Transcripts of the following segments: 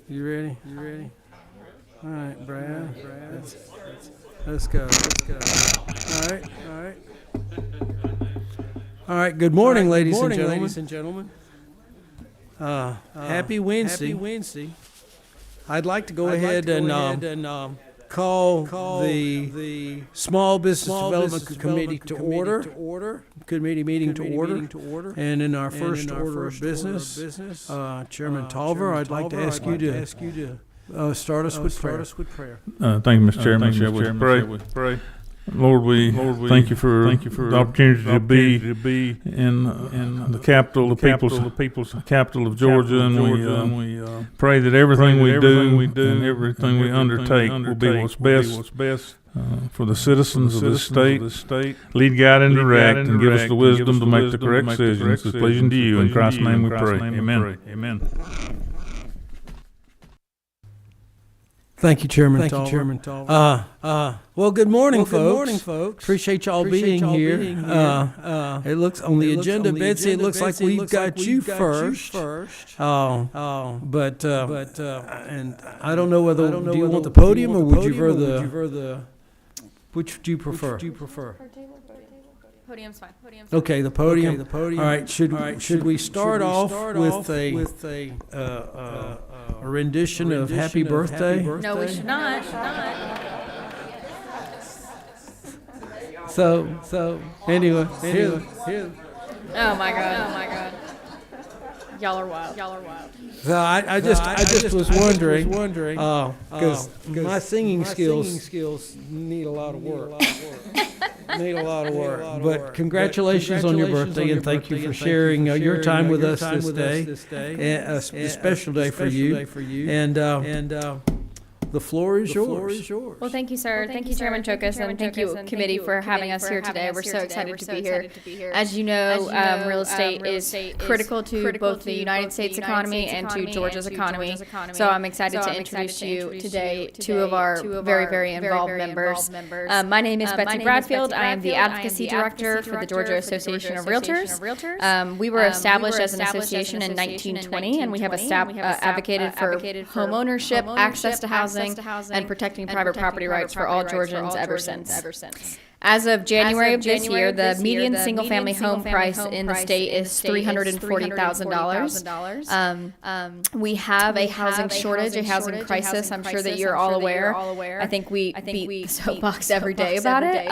You ready? You ready? All right, Brad. Let's go. All right. All right. Good morning, ladies and gentlemen. Happy Wednesday. I'd like to go ahead and call the Small Business Development Committee to order. Committee meeting to order. And in our first order of business, Chairman Tolver, I'd like to ask you to start us with prayer. Thank you, Mr. Chairman. Shall we pray? Lord, we thank you for the opportunity to be in the capital, the people's capital of Georgia, and we pray that everything we do and everything we undertake will be what's best for the citizens of this state. Lead, guide, and direct, and give us the wisdom to make the correct decisions. It's pleasing to you. In Christ's name we pray. Amen. Thank you, Chairman Tolver. Well, good morning, folks. Appreciate y'all being here. It looks on the agenda, Betsy. It looks like we've got you first. And I don't know whether do you want the podium or would you prefer which do you prefer? Podium's fine. Okay, the podium. All right. Should we start off with a rendition of Happy Birthday? No, we should not. So anyway, here. Oh my god. Y'all are wild. So I just was wondering, because my singing skills need a lot of work. But congratulations on your birthday, and thank you for sharing your time with us this day. A special day for you. And the floor is yours. Well, thank you, sir. Thank you, Chairman Chokas, and thank you, committee, for having us here today. We're so excited to be here. As you know, real estate is critical to both the United States economy and to Georgia's economy. So I'm excited to introduce you today two of our very, very involved members. My name is Betsy Bradfield. I am the Advocacy Director for the Georgia Association of Realtors. We were established as an association in 1920, and we have advocated for home ownership, access to housing, and protecting private property rights for all Georgians ever since. As of January of this year, the median single-family home price in the state is $340,000. We have a housing shortage, a housing crisis. I'm sure that you're all aware. I think we beat the soapbox every day about it.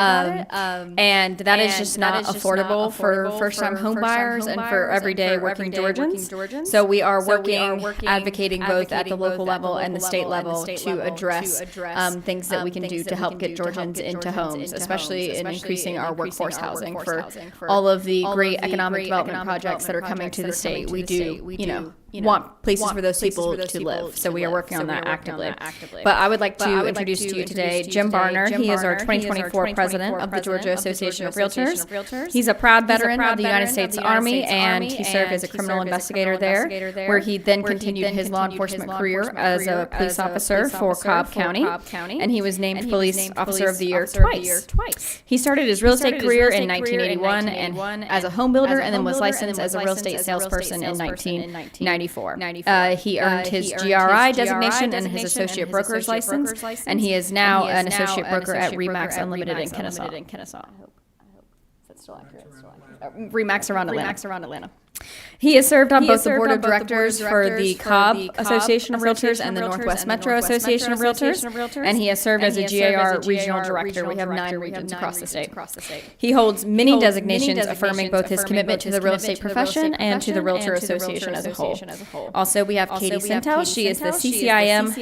And that is just not affordable for first-time home buyers and for everyday working Georgians. So we are working, advocating both at the local level and the state level to address things that we can do to help get Georgians into homes, especially in increasing our workforce housing for all of the great economic development projects that are coming to the state. We do, want places for those people to live. So we are working on that actively. But I would like to introduce to you today Jim Barner. He is our 2024 president of the Georgia Association of Realtors. He's a proud veteran of the United States Army, and he served as a criminal investigator there, where he then continued his law enforcement career as a police officer for Cobb County, and he was named Police Officer of the Year twice. He started his real estate career in 1981 and as a home builder, and then was licensed as a real estate salesperson in 1994. He earned his GRI designation and his associate broker's license, and he is now an associate broker at RE/MAX Unlimited in Kennesaw. I hope that's still accurate. RE/MAX around Atlanta. He has served on both the board of directors for the Cobb Association of Realtors and the Northwest Metro Association of Realtors, and he has served as a GAR regional director. We have 9 regions across the state. He holds many designations affirming both his commitment to the real estate profession and to the Realtor Association as a whole. Also, we have Katie Sintel. She is the CCIM,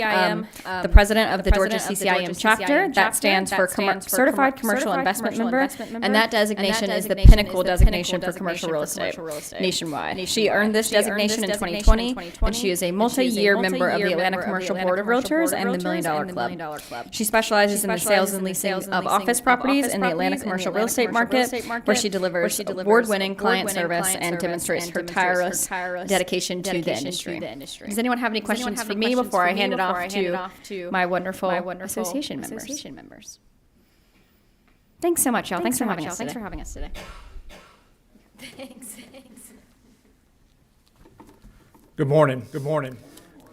the president of the Georgia CCIM chapter. That stands for Certified Commercial Investment Member, and that designation is the pinnacle designation for commercial real estate nationwide. She earned this designation in 2020, and she is a multi-year member of the Atlanta Commercial Board of Realtors and the $1 Million Club. She specializes in the sales and leasing of office properties in the Atlanta commercial real estate market, where she delivers award-winning client service and demonstrates her tireless dedication to the industry. Does anyone have any questions for me before I hand it off to my wonderful association members? Thanks so much, y'all. Thanks for having us today. Thanks. Good morning. Good morning.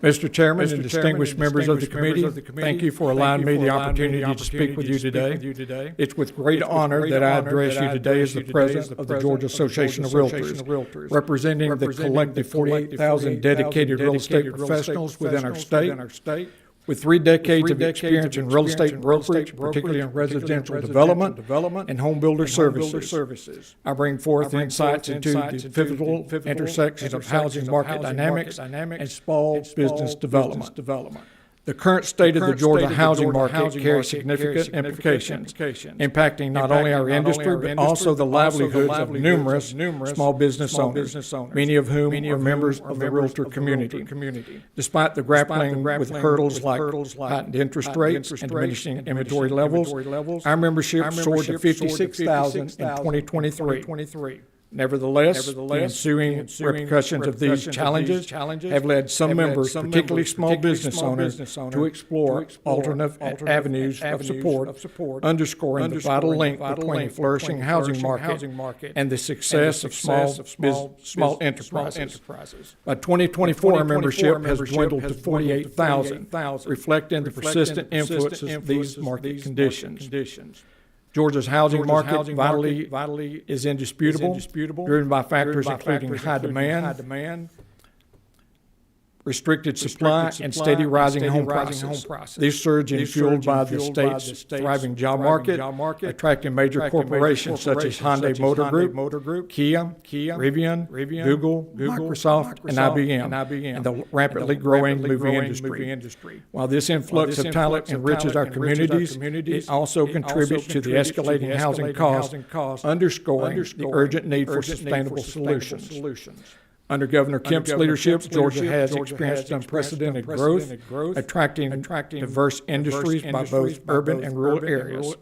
Mr. Chairman and distinguished members of the committee, thank you for allowing me the opportunity to speak with you today. It's with great honor that I address you today as the president of the Georgia Association of Realtors, representing the collective 48,000 dedicated real estate professionals within our state. With 3 decades of experience in real estate brokerage, particularly in residential development and home builder services, I bring forth insights into the pivotal intersections of housing market dynamics and small business development. The current state of the Georgia housing market carries significant implications, impacting not only our industry, but also the livelihoods of numerous small business owners, many of whom are members of the realtor community. Despite the grappling with hurdles like heightened interest rates and diminishing inventory levels, our membership soared to 56,000 in 2023. Nevertheless, the ensuing repercussions of these challenges have led some members, particularly small business owners, to explore alternate avenues of support, underscoring the vital link between a flourishing housing market and the success of small enterprises. By 2024, our membership has dwindled to 48,000, reflecting the persistent influences of these market conditions. Georgia's housing market vitally is indisputable, driven by factors including high demand, restricted supply, and steady rising home prices. These surging fueled by the state's thriving job market, attracting major corporations such as Hyundai Motor Group, Kia, Rivian, Google, Microsoft, and IBM, and the rapidly growing movie industry. While this influx of talent enriches our communities, it also contributes to the escalating housing costs, underscoring the urgent need for sustainable solutions. Under Governor Kemp's leadership, Georgia has experienced unprecedented growth, attracting diverse industries by both urban and rural areas.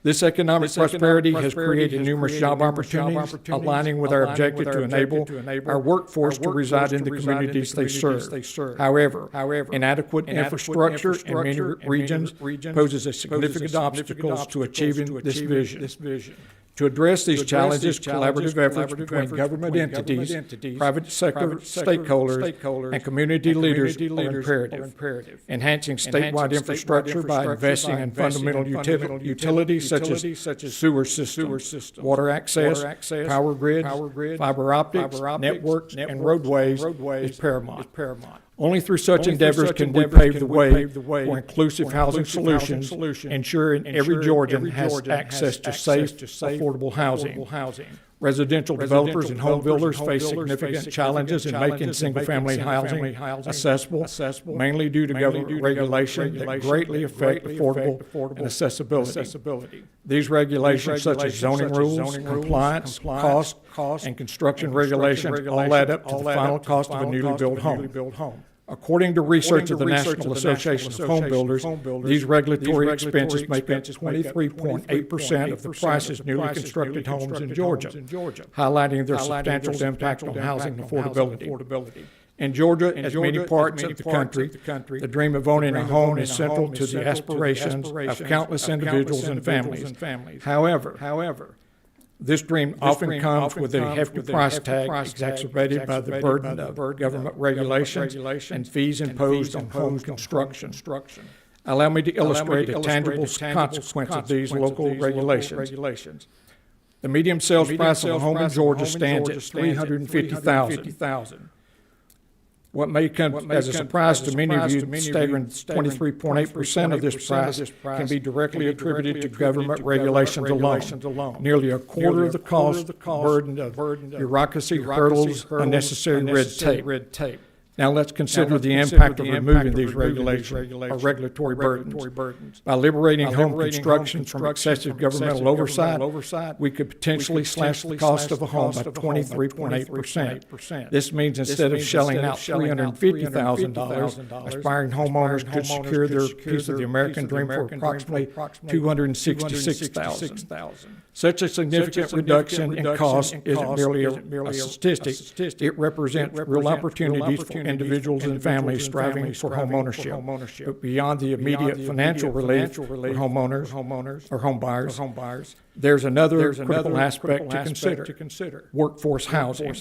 This economic prosperity has created numerous job opportunities, aligning with our objective to enable our workforce to reside in the communities they serve. However, inadequate infrastructure in many regions poses a significant obstacles to achieving this vision. To address these challenges, collaborative efforts between government entities, private sector stakeholders, and community leaders are imperative. Enhancing statewide infrastructure by investing in fundamental utilities such as sewer systems, water access, power grids, fiber optics, networks, and roadways is paramount. Only through such endeavors can we pave the way for inclusive housing solutions, ensuring every Georgian has access to safe, affordable housing. Residential developers and home builders face significant challenges in making single-family housing accessible, mainly due to government regulation that greatly affect affordable and accessibility. These regulations, such as zoning rules, compliance, cost, and construction regulations, all add up to the final cost of a newly built home. According to research of the National Association of Home Builders, these regulatory expenses make up 23.8% of the price of newly constructed homes in Georgia, highlighting their substantial impact on housing affordability. In Georgia, as many parts of the country, the dream of owning a home is central to the aspirations of countless individuals and families. However, this dream often comes with a hefty price tag exacerbated by the burden of government regulations and fees imposed on home construction. Allow me to illustrate the tangible consequence of these local regulations. The median sales price of a home in Georgia stands at $350,000. What may come as a surprise to many of you, staggering 23.8% of this price can be directly attributed to government regulations alone. Nearly a quarter of the cost burden of bureaucracy, hurdles, unnecessary red tape. Now let's consider the impact of removing these regulations or regulatory burdens. By liberating home construction from excessive governmental oversight, we could potentially slash the cost of a home by 23.8%. This means instead of shelling out $350,000, aspiring homeowners could secure their piece of the American dream for approximately $266,000. Such a significant reduction in cost isn't merely a statistic. It represents real opportunities for individuals and families striving for home ownership. But beyond the immediate financial relief for homeowners or home buyers, there's another critical aspect to consider: workforce housing.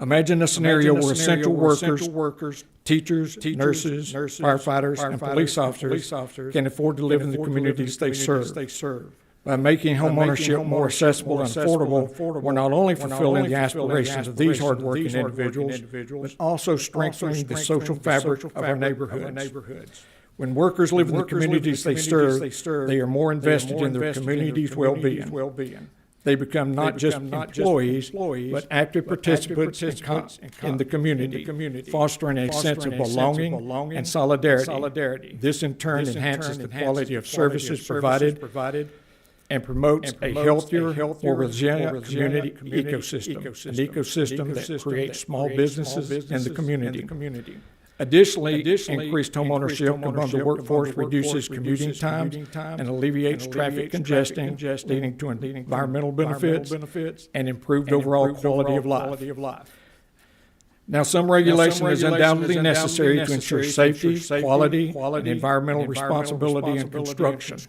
Imagine a scenario where essential workers, teachers, nurses, firefighters, and police officers can afford to live in the communities they serve. By making homeownership more accessible and affordable, we're not only fulfilling the aspirations of these hardworking individuals, but also strengthening the social fabric of our neighborhoods. When workers live in the communities they serve, they are more invested in their community's well-being. They become not just employees, but active participants in the community, fostering a sense of belonging and solidarity. This in turn enhances the quality of services provided and promotes a healthier, more resilient community ecosystem, an ecosystem that creates small businesses in the community. Additionally, increased homeownership among the workforce reduces commuting times and alleviates traffic congestion, leading to environmental benefits and improved overall quality of life. Now, some regulation is undoubtedly necessary to ensure safety, quality, and environmental responsibility in construction.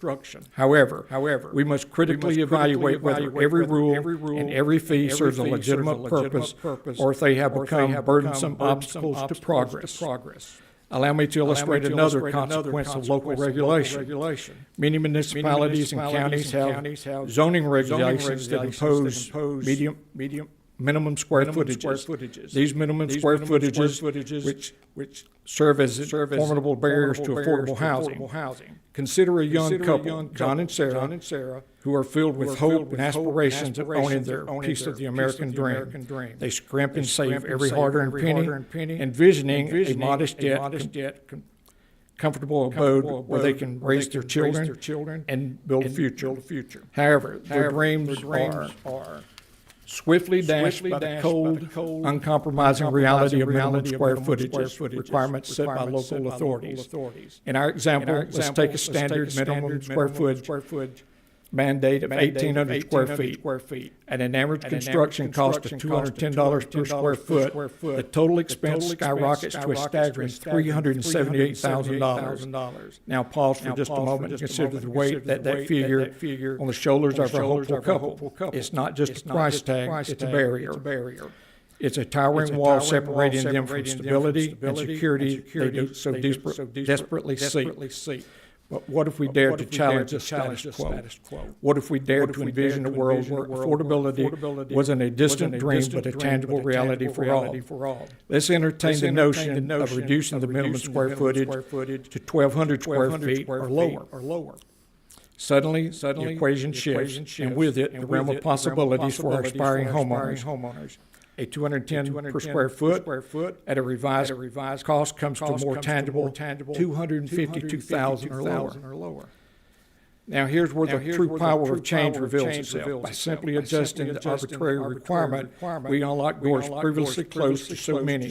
However, we must critically evaluate whether every rule and every fee serves a legitimate purpose or if they have become burdensome obstacles to progress. Allow me to illustrate another consequence of local regulation. Many municipalities and counties have zoning regulations that impose minimum square footages. These minimum square footages, which serve as formidable barriers to affordable housing. Consider a young couple, John and Sarah, who are filled with hope and aspirations of owning their piece of the American dream. They scrimp and save every hard-earned penny, envisioning a modest yet comfortable abode where they can raise their children and build a future. However, their dreams are swiftly dashed by the cold, uncompromising reality of minimum square footage requirements set by local authorities. In our example, let's take a standard minimum square footage mandate of 1,800 square feet. At an average construction cost of $210 per square foot, the total expense skyrockets to a staggering $378,000. Now pause for just a moment and consider the weight that figure on the shoulders of our hopeful couple. It's not just a price tag, it's a barrier. It's a towering wall separating them from stability and security they so desperately seek. But what if we dared to challenge the status quo? What if we dared to envision a world where affordability wasn't a distant dream but a tangible reality for all? Let's entertain the notion of reducing the minimum square footage to 1,200 square feet or lower. Suddenly, the equation shifts, and with it, the realm of possibilities for our aspiring homeowners. A 210 per square foot at a revised cost comes to more tangible $252,000 or lower. Now here's where the true power of change reveals itself. By simply adjusting the arbitrary requirement, we unlock doors previously closed to so many.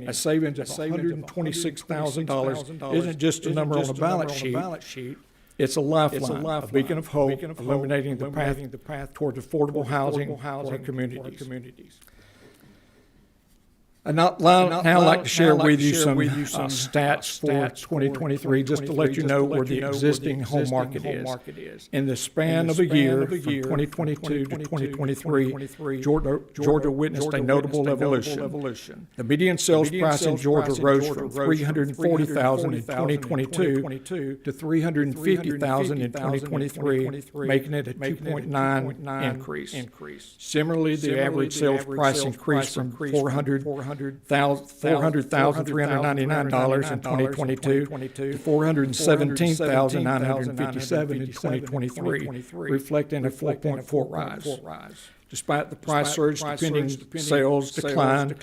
A savings of $126,000 isn't just a number on a balance sheet. It's a lifeline, a beacon of hope, illuminating the path toward affordable housing for our communities. I'd now like to share with you some stats for 2023, just to let you know where the existing home market is. In the span of a year, from 2022 to 2023, Georgia witnessed a notable evolution. The median sales price in Georgia rose from $340,000 in 2022 to $350,000 in 2023, making it a 2.9 increase. Similarly, the average sales price increased from $400,399 in 2022 to $417,957 in 2023, reflecting a 4.4 rise. Despite the price surge, pending sales declined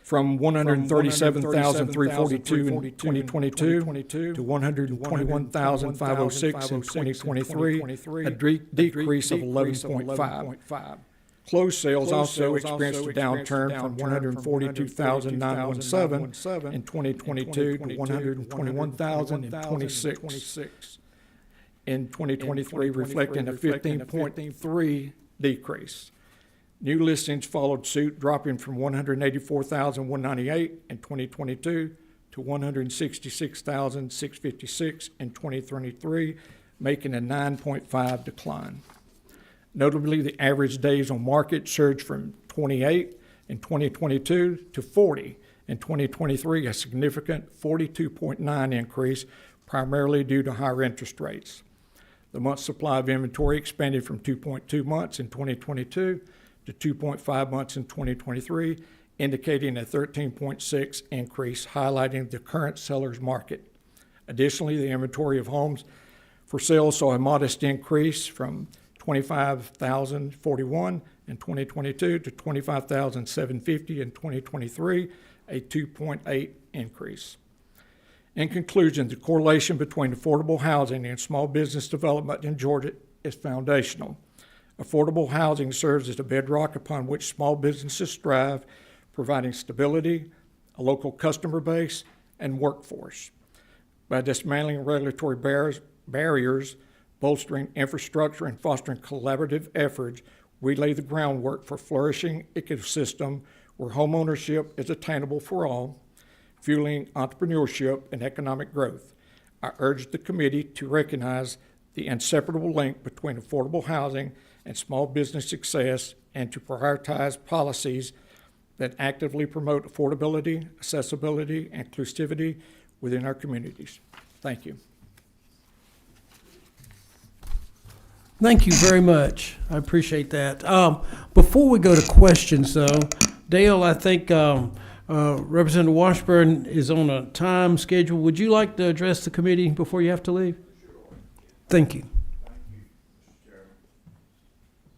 from $137,342 in 2022 to $121,506 in 2023, a decrease of 11.5. Closed sales also experienced a downturn from $142,917 in 2022 to $121,026 in 2023, reflecting a 15.3 decrease. New listings followed suit, dropping from $184,198 in 2022 to $166,656 in 2023, making a 9.5 decline. Notably, the average days on market surged from 28 in 2022 to 40 in 2023, a significant 42.9 increase, primarily due to higher interest rates. The month's supply of inventory expanded from 2.2 months in 2022 to 2.5 months in 2023, indicating a 13.6 increase, highlighting the current seller's market. Additionally, the inventory of homes for sale saw a modest increase from 25,041 in 2022 to 25,750 in 2023, a 2.8 increase. In conclusion, the correlation between affordable housing and small business development in Georgia is foundational. Affordable housing serves as the bedrock upon which small businesses thrive, providing stability, a local customer base, and workforce. By dismantling regulatory barriers, bolstering infrastructure, and fostering collaborative efforts, we lay the groundwork for a flourishing ecosystem where homeownership is attainable for all, fueling entrepreneurship and economic growth. I urge the committee to recognize the inseparable link between affordable housing and small business success and to prioritize policies that actively promote affordability, accessibility, and inclusivity within our communities. Thank you. Thank you very much. I appreciate that. Before we go to questions, though, Dale, I think Representative Washburn is on a time schedule. Would you like to address the committee before you have to leave? Thank you.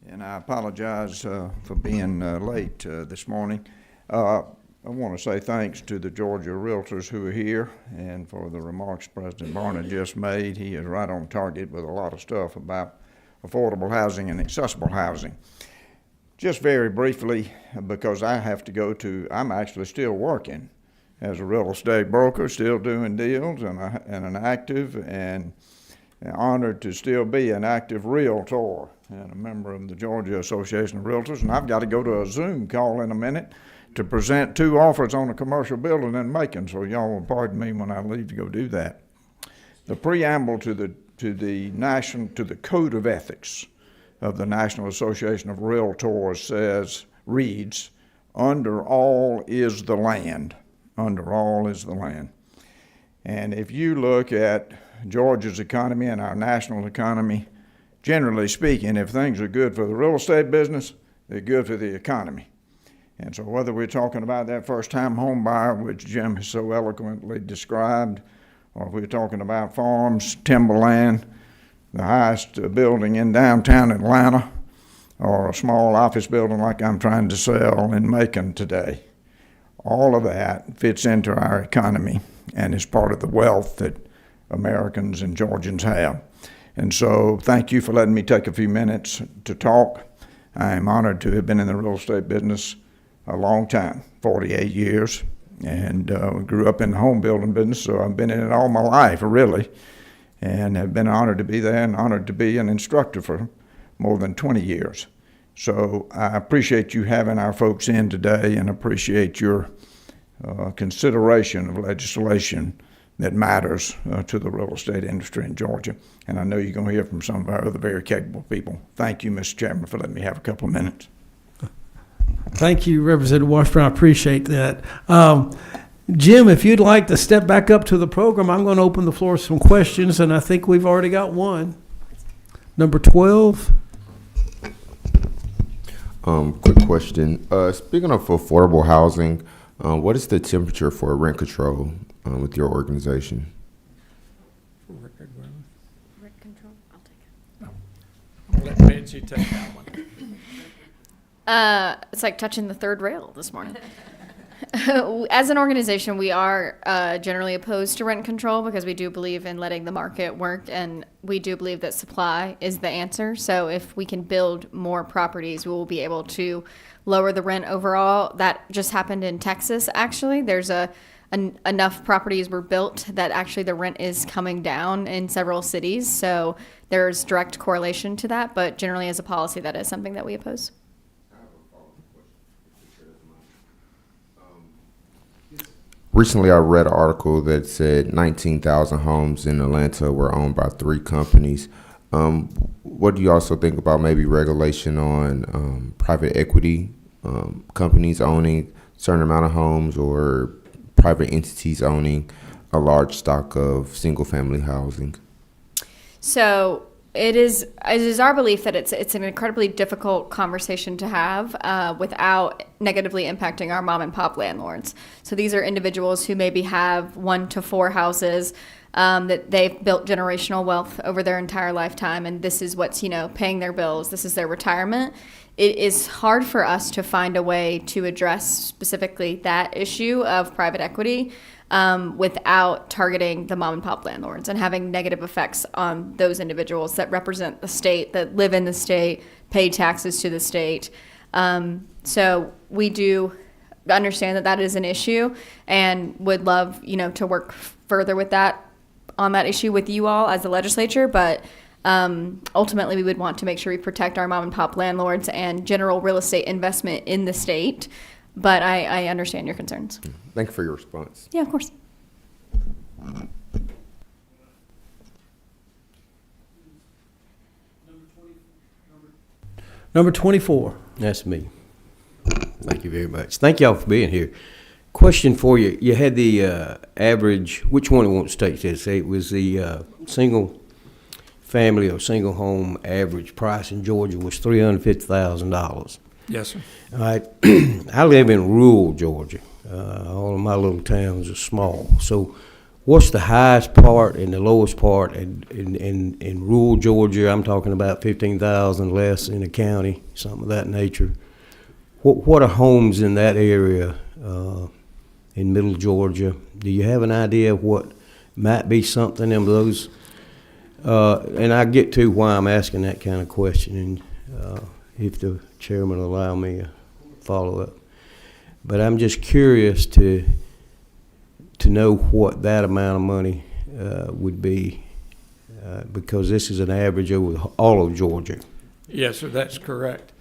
And I apologize for being late this morning. I want to say thanks to the Georgia Realtors who are here and for the remarks President Barnett just made. He is right on target with a lot of stuff about affordable housing and accessible housing. Just very briefly, because I have to go to, I'm actually still working as a real estate broker, still doing deals, and an active and honored to still be an active realtor and a member of the Georgia Association of Realtors. And I've got to go to a Zoom call in a minute to present 2 offers on a commercial building in Macon, so y'all will pardon me when I leave to go do that. The preamble to the Code of Ethics of the National Association of Realtors reads, under all is the land. Under all is the land. And if you look at Georgia's economy and our national economy, generally speaking, if things are good for the real estate business, they're good for the economy. And so whether we're talking about that first-time home buyer, which Jim has so eloquently described, or if we're talking about farms, timberland, the highest building in downtown Atlanta, or a small office building like I'm trying to sell in Macon today. All of that fits into our economy and is part of the wealth that Americans and Georgians have. And so thank you for letting me take a few minutes to talk. I am honored to have been in the real estate business a long time, 48 years, and grew up in the home building business, so I've been in it all my life, really. And have been honored to be there and honored to be an instructor for more than 20 years. So I appreciate you having our folks in today and appreciate your consideration of legislation that matters to the real estate industry in Georgia. And I know you're going to hear from some of our other very capable people. Thank you, Mr. Chairman, for letting me have a couple of minutes. Thank you, Representative Washburn. I appreciate that. Jim, if you'd like to step back up to the program, I'm going to open the floor to some questions, and I think we've already got one. Number 12. Quick question. Speaking of affordable housing, what is the temperature for rent control with your organization? Rent control? I'll take it. I'll let Betsy take that one. It's like touching the third rail this morning. As an organization, we are generally opposed to rent control because we do believe in letting the market work, and we do believe that supply is the answer. So if we can build more properties, we will be able to lower the rent overall. That just happened in Texas, actually. There's enough properties were built that actually the rent is coming down in several cities. So there's direct correlation to that, but generally as a policy, that is something that we oppose. Recently, I read an article that said 19,000 homes in Atlanta were owned by 3 companies. What do you also think about maybe regulation on private equity companies owning a certain amount of homes or private entities owning a large stock of single-family housing? So it is our belief that it's an incredibly difficult conversation to have without negatively impacting our mom and pop landlords. So these are individuals who maybe have 1 to 4 houses that they've built generational wealth over their entire lifetime, and this is what's paying their bills. This is their retirement. It is hard for us to find a way to address specifically that issue of private equity without targeting the mom and pop landlords and having negative effects on those individuals that represent the state, that live in the state, pay taxes to the state. So we do understand that that is an issue and would love, to work further with that on that issue with you all as the legislature, but ultimately we would want to make sure we protect our mom and pop landlords and general real estate investment in the state. But I understand your concerns. Thank you for your response. Yeah, of course. Number 24. That's me. Thank you very much. Thank y'all for being here. Question for you. You had the average, which one won't state this? It was the single family or single home average price in Georgia was $350,000. Yes, sir. All right. I live in rural Georgia. All of my little towns are small. So what's the highest part and the lowest part in rural Georgia? I'm talking about 15,000 less in the county, something of that nature. What are homes in that area in middle Georgia? Do you have an idea of what might be something in those? And I get to why I'm asking that kind of question, and if the chairman will allow me a follow-up. But I'm just curious to know what that amount of money would be, because this is an average over all of Georgia. Yes, sir, that's correct.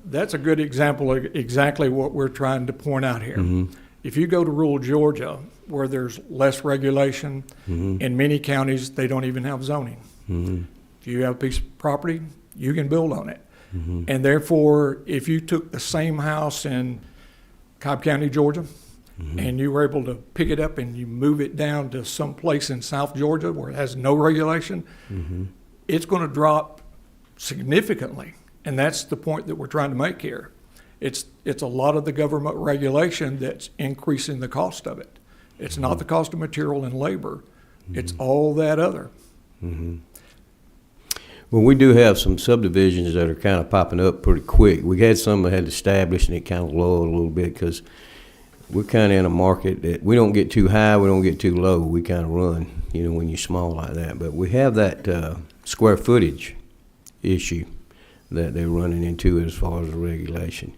That's a good example of exactly what we're trying to point out here. Mm-hmm. If you go to rural Georgia, where there's less regulation, Mm-hmm. in many counties, they don't even have zoning. Mm-hmm. If you have a piece of property, you can build on it. Mm-hmm. And therefore, if you took the same house in Cobb County, Georgia, Mm-hmm. and you were able to pick it up and you move it down to some place in South Georgia where it has no regulation, Mm-hmm. it's going to drop significantly. And that's the point that we're trying to make here. It's a lot of the government regulation that's increasing the cost of it. It's not the cost of material and labor. It's all that other. Mm-hmm. Well, we do have some subdivisions that are kind of popping up pretty quick. We had some that had established, and it kind of lowered a little bit because we're kind of in a market that we don't get too high, we don't get too low. We kind of run, when you're small like that. But we have that square footage issue that they're running into as far as the regulation.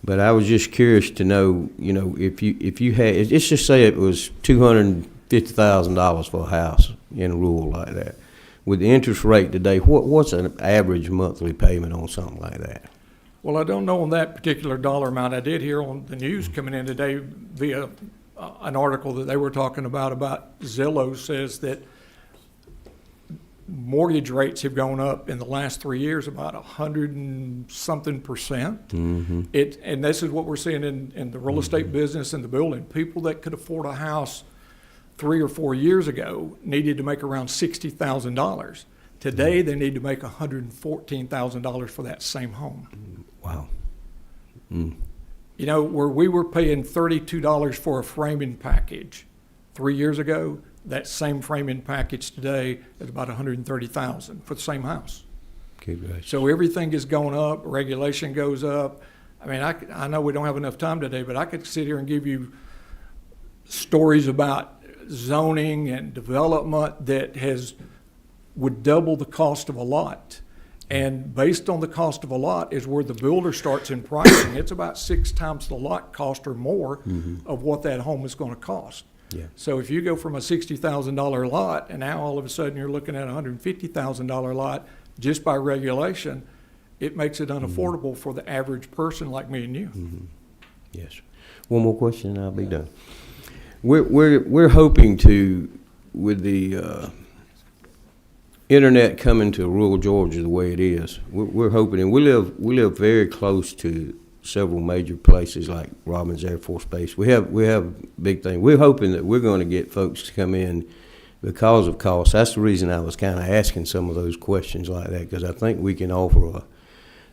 But I was just curious to know, if you had, let's just say it was $250,000 for a house in rural like that. With the interest rate today, what's an average monthly payment on something like that? Well, I don't know on that particular dollar amount. I did hear on the news coming in today via an article that they were talking about Zillow says that mortgage rates have gone up in the last 3 years about 100 and something percent. Mm-hmm. And this is what we're seeing in the real estate business and the building. People that could afford a house 3 or 4 years ago needed to make around $60,000. Today, they need to make $114,000 for that same home. Wow. Mm. Where we were paying $32 for a framing package 3 years ago, that same framing package today is about $130,000 for the same house. Okay, right. So everything is going up, regulation goes up. I mean, I know we don't have enough time today, but I could sit here and give you stories about zoning and development that would double the cost of a lot. And based on the cost of a lot is where the builder starts in pricing. It's about 6 times the lot cost or more of what that home is going to cost. Yeah. So if you go from a $60,000 lot and now all of a sudden you're looking at a $150,000 lot just by regulation, it makes it unaffordable for the average person like me and you. Mm-hmm. Yes. One more question and I'll be done. We're hoping to, with the internet coming to rural Georgia the way it is, we're hoping, and we live very close to several major places like Robins Air Force Base. We have big things. We're hoping that we're going to get folks to come in because of cost. That's the reason I was kind of asking some of those questions like that, because I think we can offer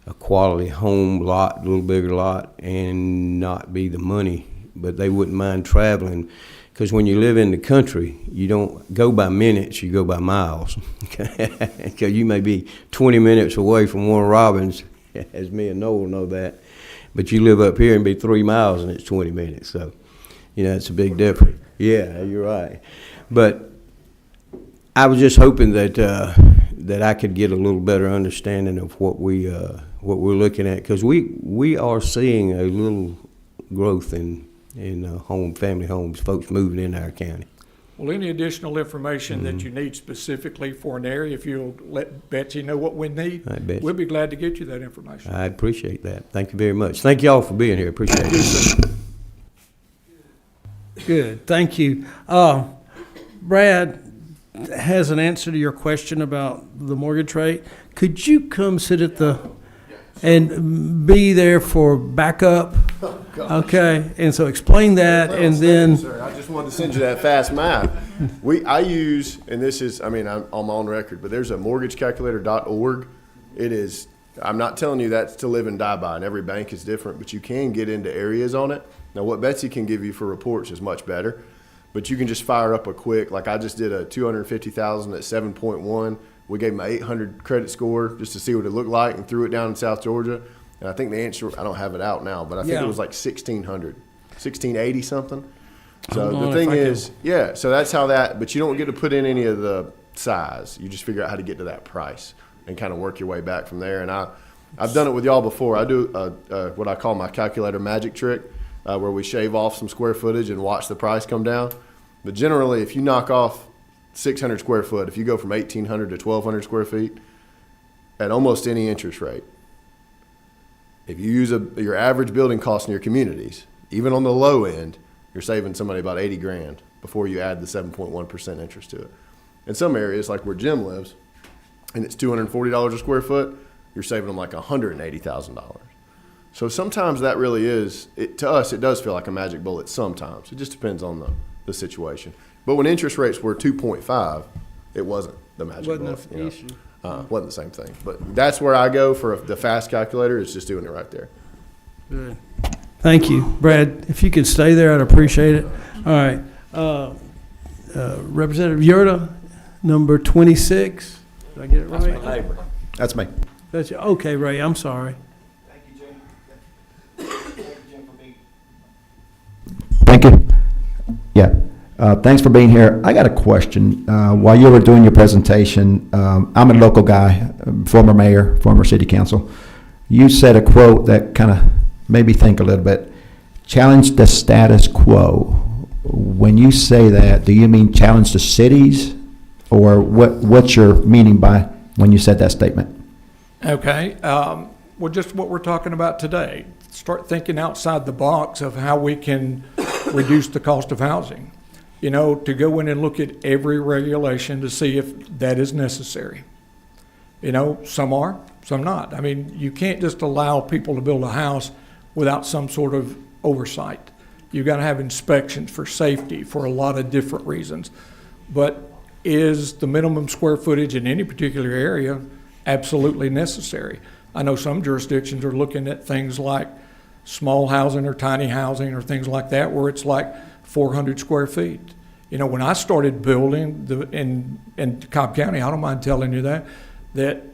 a quality home lot, a little bigger lot, and not be the money, but they wouldn't mind traveling. Because when you live in the country, you don't go by minutes, you go by miles. Because you may be 20 minutes away from Warner Robins, as me and Noel know that, but you live up here and be 3 miles and it's 20 minutes. So, it's a big difference. Yeah, you're right. But I was just hoping that that I could get a little better understanding of what we're looking at, because we are seeing a little growth in family homes, folks moving into our county. Well, any additional information that you need specifically for an area, if you'll let Betsy know what we need, All right, Betsy. we'll be glad to get you that information. I appreciate that. Thank you very much. Thank you all for being here. Appreciate it. Good, thank you. Brad has an answer to your question about the mortgage rate. Could you come sit at and be there for backup? Okay, and so explain that, and then, Sir, I just wanted to send you that fast math. I use, and this is, I'm on record, but there's a mortgagecalculator.org. It is, I'm not telling you that's to live and die by, and every bank is different, but you can get into areas on it. Now, what Betsy can give you for reports is much better, but you can just fire up a quick, like I just did a $250,000 at 7.1. We gave them an 800 credit score just to see what it looked like, and threw it down in South Georgia. And I think the answer, I don't have it out now, but I think it was like 1680 something. So the thing is, so that's how that, but you don't get to put in any of the size. You just figure out how to get to that price and kind of work your way back from there. And I've done it with y'all before. I do what I call my calculator magic trick, where we shave off some square footage and watch the price come down. But generally, if you knock off 600 square foot, if you go from 1,800 to 1,200 square feet at almost any interest rate, if you use your average building cost in your communities, even on the low end, you're saving somebody about 80 grand before you add the 7.1% interest to it. In some areas, like where Jim lives, and it's $240 a square foot, you're saving them like $180,000. So sometimes that really is, to us, it does feel like a magic bullet sometimes. It just depends on the situation. But when interest rates were 2.5, it wasn't the magic bullet. wasn't an issue. Wasn't the same thing. But that's where I go for the fast calculator, is just doing it right there. Good. Thank you. Brad, if you could stay there, I'd appreciate it. All right. Representative Yurda, number 26. Did I get it right? That's me. That's you. Okay, Ray, I'm sorry. Thank you, Jim. Thank you, Jim, for being. Thank you. Yeah. Thanks for being here. I got a question. While you were doing your presentation, I'm a local guy, former mayor, former city council. You said a quote that kind of made me think a little bit. Challenge the status quo. When you say that, do you mean challenge the cities, or what's your meaning by when you said that statement? Okay. Well, just what we're talking about today. Start thinking outside the box of how we can reduce the cost of housing. To go in and look at every regulation to see if that is necessary. Some are, some not. I mean, you can't just allow people to build a house without some sort of oversight. You've got to have inspections for safety, for a lot of different reasons. But is the minimum square footage in any particular area absolutely necessary? I know some jurisdictions are looking at things like small housing or tiny housing or things like that, where it's like 400 square feet. When I started building in Cobb County, I don't mind telling you that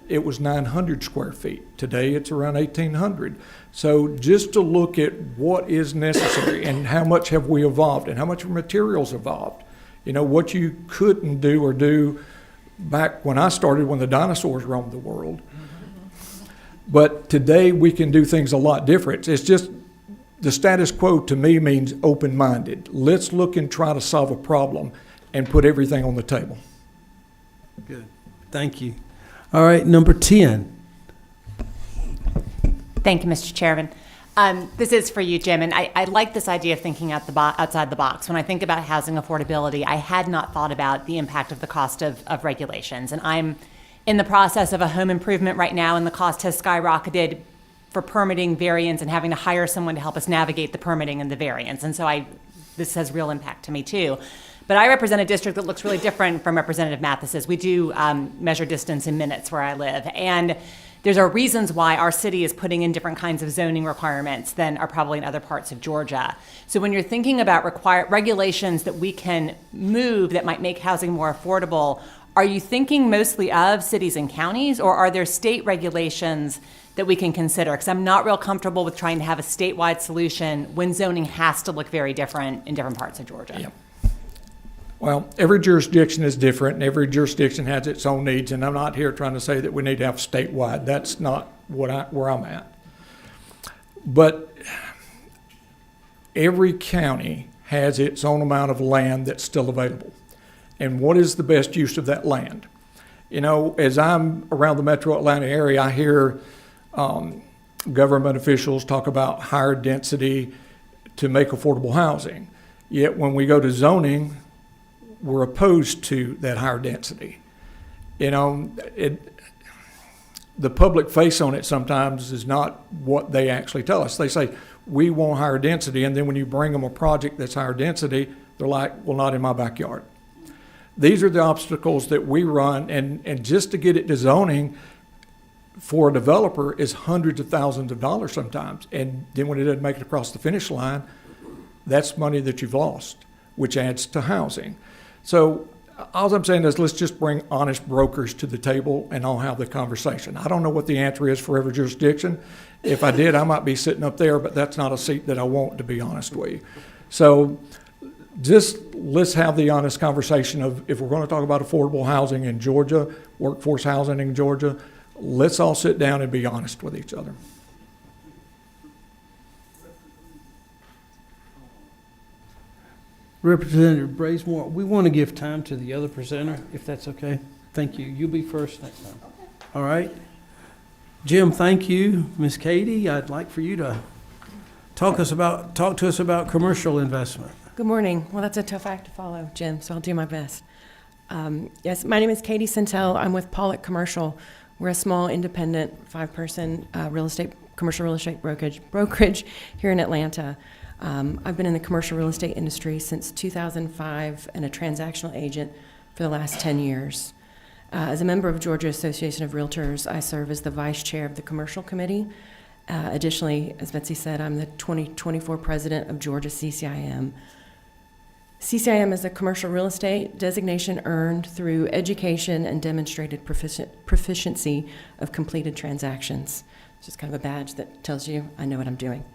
it was 900 square feet. Today it's around 1,800. So just to look at what is necessary and how much have we evolved and how much materials evolved. What you couldn't do or do back when I started, when the dinosaurs roamed the world. But today we can do things a lot different. It's just the status quo to me means open-minded. Let's look and try to solve a problem and put everything on the table. Good. Thank you. All right, number 10. Thank you, Mr. Chairman. This is for you, Jim, and I like this idea of thinking outside the box. When I think about housing affordability, I had not thought about the impact of the cost of regulations. And I'm in the process of a home improvement right now, and the cost has skyrocketed for permitting variance and having to hire someone to help us navigate the permitting and the variance. And so this has real impact to me too. But I represent a district that looks really different from Representative Mathis's. We do measure distance in minutes where I live. And there's are reasons why our city is putting in different kinds of zoning requirements than are probably in other parts of Georgia. So when you're thinking about regulations that we can move that might make housing more affordable, are you thinking mostly of cities and counties, or are there state regulations that we can consider? Because I'm not real comfortable with trying to have a statewide solution when zoning has to look very different in different parts of Georgia. Yeah. Well, every jurisdiction is different, and every jurisdiction has its own needs, and I'm not here trying to say that we need to have statewide. That's not where I'm at. But every county has its own amount of land that's still available. And what is the best use of that land? You know, as I'm around the metro Atlanta area, I hear government officials talk about higher density to make affordable housing. Yet when we go to zoning, we're opposed to that higher density. You know, the public face on it sometimes is not what they actually tell us. They say, we want higher density, and then when you bring them a project that's higher density, they're like, well, not in my backyard. These are the obstacles that we run, and just to get it to zoning for a developer is hundreds of thousands of dollars sometimes. And then when it doesn't make it across the finish line, that's money that you've lost, which adds to housing. So all I'm saying is let's just bring honest brokers to the table and I'll have the conversation. I don't know what the answer is for every jurisdiction. If I did, I might be sitting up there, but that's not a seat that I want, to be honest with you. So just let's have the honest conversation of, if we're going to talk about affordable housing in Georgia, workforce housing in Georgia, let's all sit down and be honest with each other. Representative Braysmore, we want to give time to the other presenter, if that's okay. Thank you. You'll be first next time. All right. Jim, thank you. Ms. Katie, I'd like for you to talk to us about commercial investment. Good morning. Well, that's a tough act to follow, Jim, so I'll do my best. Yes, my name is Katie Centel. I'm with Pollock Commercial. We're a small, independent, 5-person commercial real estate brokerage here in Atlanta. I've been in the commercial real estate industry since 2005 and a transactional agent for the last 10 years. As a member of Georgia Association of Realtors, I serve as the vice chair of the commercial committee. Additionally, as Betsy said, I'm the 2024 president of Georgia CCIM. CCIM is a commercial real estate designation earned through education and demonstrated proficiency of completed transactions. It's just kind of a badge that tells you I know what I'm doing.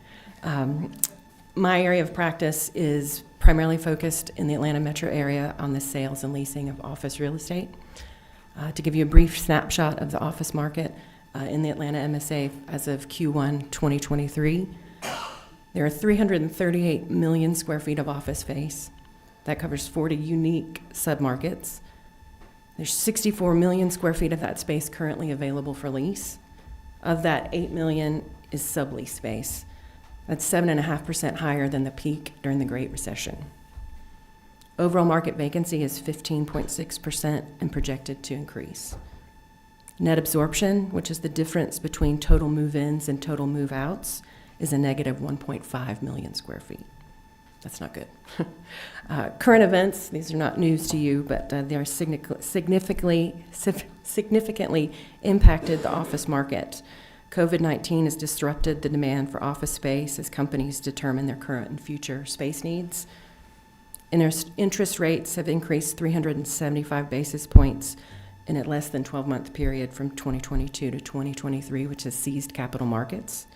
My area of practice is primarily focused in the Atlanta metro area on the sales and leasing of office real estate. To give you a brief snapshot of the office market in the Atlanta MSA as of Q1 2023, there are 338 million square feet of office space. That covers 40 unique submarkets. There's 64 million square feet of that space currently available for lease. Of that, 8 million is sublease space. That's 7.5% higher than the peak during the Great Recession. Overall market vacancy is 15.6% and projected to increase. Net absorption, which is the difference between total move-ins and total move-outs, is a negative 1.5 million square feet. That's not good. Current events, these are not news to you, but they are significantly impacted the office market. COVID-19 has disrupted the demand for office space as companies determine their current and future space needs. Interest rates have increased 375 basis points in a less than 12-month period from 2022 to 2023, which has seized capital markets.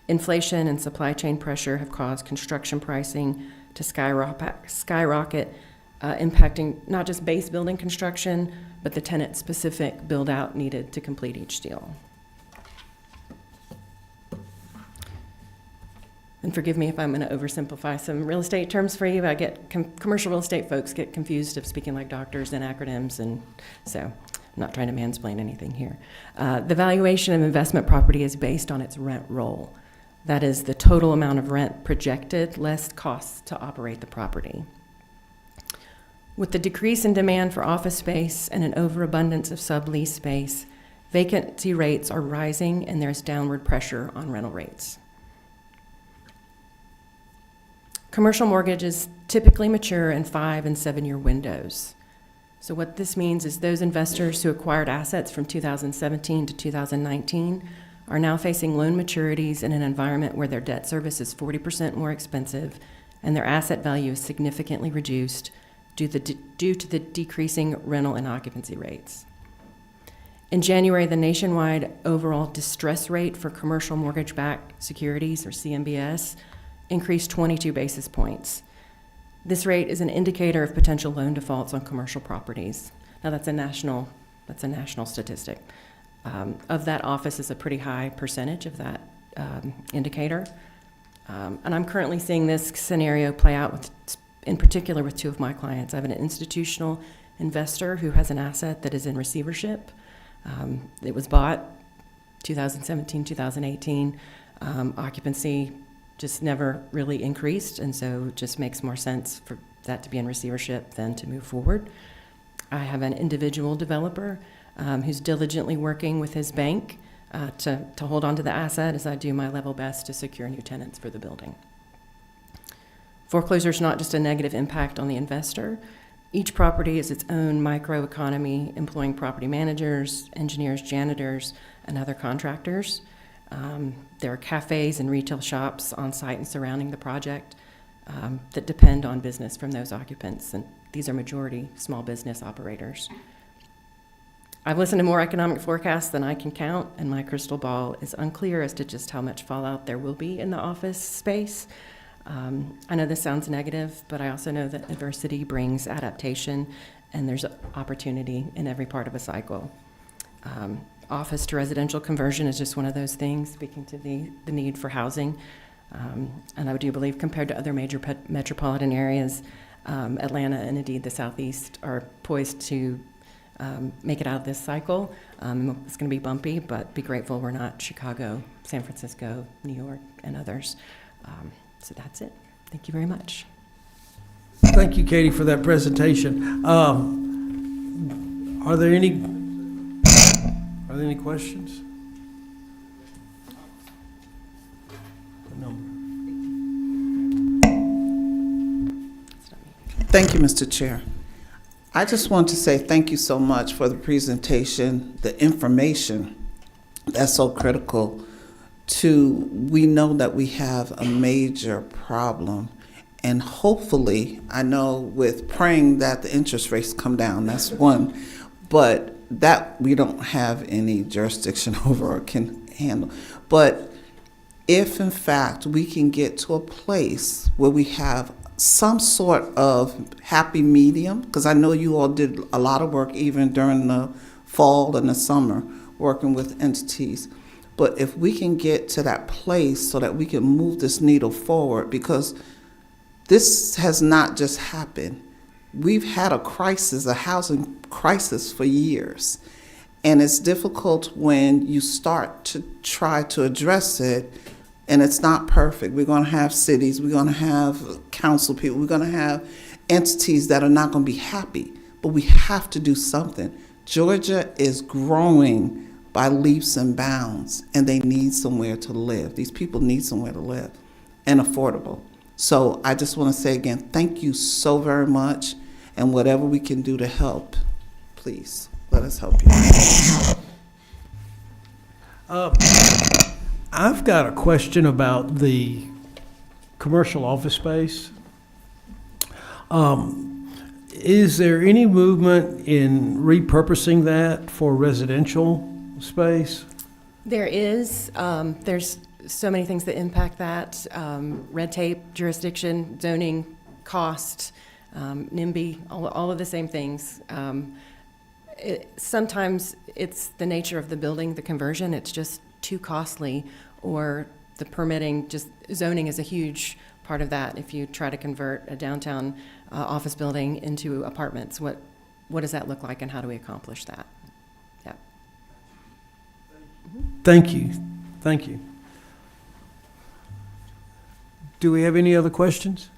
Inflation and supply chain pressure have caused construction pricing to skyrocket, impacting not just base building construction, but the tenant-specific build-out needed to complete each deal. And forgive me if I'm going to oversimplify some real estate terms for you. I get commercial real estate folks get confused of speaking like doctors and acronyms, and so I'm not trying to mansplain anything here. The valuation of investment property is based on its rent roll. That is the total amount of rent projected less costs to operate the property. With the decrease in demand for office space and an overabundance of sublease space, Vacancy rates are rising, and there's downward pressure on rental rates. Commercial mortgages typically mature in 5 and 7 year windows. So what this means is those investors who acquired assets from 2017 to 2019 are now facing loan maturities in an environment where their debt service is 40% more expensive and their asset value is significantly reduced due to the decreasing rental and occupancy rates. In January, the nationwide overall distress rate for commercial mortgage-backed securities, or CMBS, increased 22 basis points. This rate is an indicator of potential loan defaults on commercial properties. Now, that's a national statistic. Of that, office is a pretty high percentage of that indicator. And I'm currently seeing this scenario play out in particular with 2 of my clients. I have an institutional investor who has an asset that is in receivership. It was bought 2017, 2018. Occupancy just never really increased, and so it just makes more sense for that to be in receivership than to move forward. I have an individual developer who's diligently working with his bank to hold on to the asset as I do my level best to secure new tenants for the building. Foreclosure is not just a negative impact on the investor. Each property is its own microeconomy, employing property managers, engineers, janitors, and other contractors. There are cafes and retail shops on site and surrounding the project that depend on business from those occupants, and these are majority small business operators. I've listened to more economic forecasts than I can count, and my crystal ball is unclear as to just how much fallout there will be in the office space. I know this sounds negative, but I also know that adversity brings adaptation, and there's opportunity in every part of a cycle. Office to residential conversion is just one of those things, speaking to the need for housing. And I do believe compared to other major metropolitan areas, Atlanta and indeed the Southeast are poised to make it out of this cycle. It's going to be bumpy, but be grateful we're not Chicago, San Francisco, New York, and others. So that's it. Thank you very much. Thank you, Katie, for that presentation. Are there any questions? No. Thank you, Mr. Chair. I just want to say thank you so much for the presentation, the information that's so critical we know that we have a major problem. And hopefully, I know with praying that the interest rates come down, that's one, but that we don't have any jurisdiction over or can handle. But if in fact we can get to a place where we have some sort of happy medium, because I know you all did a lot of work even during the fall and the summer working with entities. But if we can get to that place so that we can move this needle forward, because this has not just happened. We've had a crisis, a housing crisis for years. And it's difficult when you start to try to address it, and it's not perfect. We're going to have cities, we're going to have council people, we're going to have entities that are not going to be happy. But we have to do something. Georgia is growing by leaps and bounds, and they need somewhere to live. These people need somewhere to live, and affordable. So I just want to say again, thank you so very much, and whatever we can do to help, please, let us help you. I've got a question about the commercial office space. Is there any movement in repurposing that for residential space? There is. There's so many things that impact that. Red tape, jurisdiction, zoning, cost, NIMBY, all of the same things. Sometimes it's the nature of the building, the conversion, it's just too costly, or the permitting, just zoning is a huge part of that. If you try to convert a downtown office building into apartments, what does that look like and how do we accomplish that? Yeah. Thank you. Thank you. Do we have any other questions?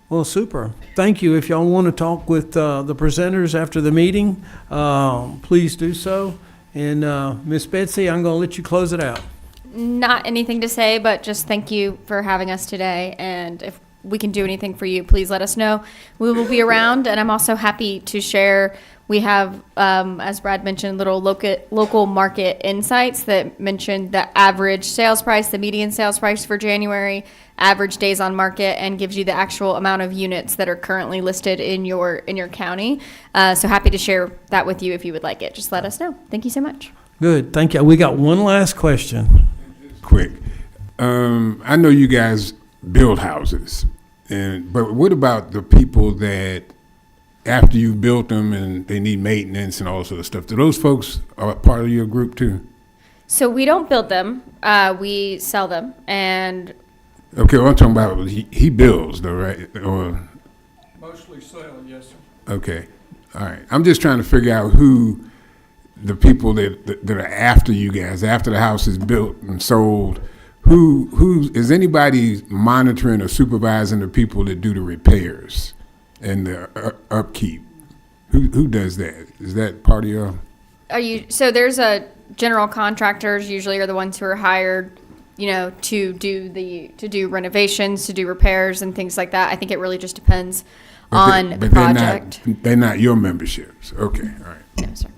Well, super. Thank you. If y'all want to talk with the presenters after the meeting, please do so. And Miss Betsy, I'm going to let you close it out. Not anything to say, but just thank you for having us today. And if we can do anything for you, please let us know. We will be around, and I'm also happy to share. We have, as Brad mentioned, little local market insights that mention the average sales price, the median sales price for January, average days on market, and gives you the actual amount of units that are currently listed in your county. So happy to share that with you if you would like it. Just let us know. Thank you so much. Good. Thank you. We got one last question. Quick. I know you guys build houses, but what about the people that after you've built them and they need maintenance and all sort of stuff? Do those folks are part of your group too? So we don't build them. We sell them. And Okay, what I'm talking about, he builds though, right? Or Mostly sale, yes, sir. okay, all right. I'm just trying to figure out who the people that are after you guys, after the house is built and sold. Who is anybody monitoring or supervising the people that do the repairs and the upkeep? Who does that? Is that part of your? so there's a general contractors usually are the ones who are hired, to do renovations, to do repairs and things like that. I think it really just depends on the project. They're not your memberships. Okay, all right. No, sir.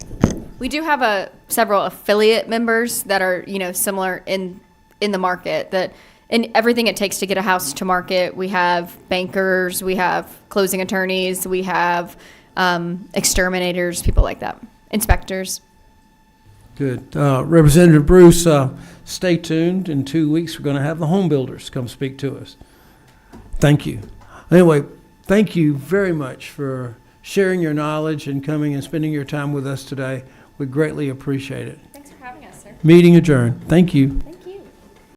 We do have several affiliate members that are, similar in the market and everything it takes to get a house to market. We have bankers, we have closing attorneys, we have exterminators, people like that, inspectors. Good. Representative Bruce, stay tuned. In 2 weeks, we're going to have the home builders come speak to us. Thank you. Anyway, thank you very much for sharing your knowledge and coming and spending your time with us today. We greatly appreciate it. Thanks for having us, sir. Meeting adjourned. Thank you.